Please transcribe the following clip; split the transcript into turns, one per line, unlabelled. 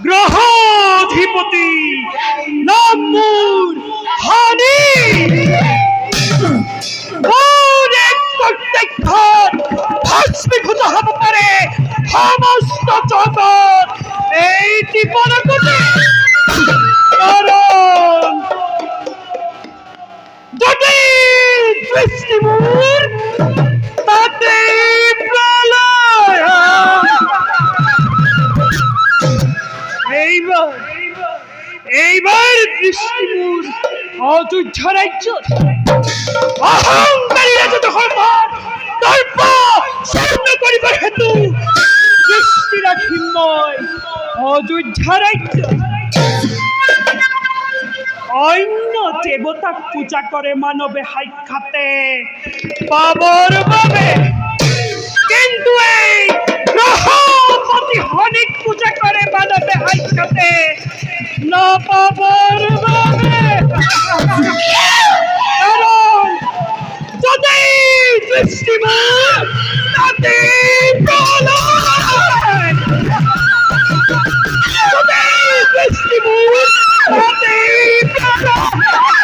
গ্রহাধিপতি নামুর হানি ভস্মীভূত হতে পারে সমস্ত জগৎ এইটি মনে করতে, কারণ যদি দৃষ্টিমূল তাতে প্রলয়। এইবার এইবার দৃষ্টিমূল অযোধ্যা রাজ্য অহংকারী রাজা তখন দর্প শূন্য করিবার হেতু দৃষ্টি রাখিময় অযোধ্যা রাজ্য অন্য দেবতা পূজা করে মানবে হাইখাতে পাবর ভাবে, কিন্তু এই গ্রহপতি হনিক পূজা করে মানবে হাইখাতে না পাবর ভাবে। কারণ যদি দৃষ্টিমূল তাতে প্রলয়, যদি দৃষ্টিমূল তাতে প্রলয়।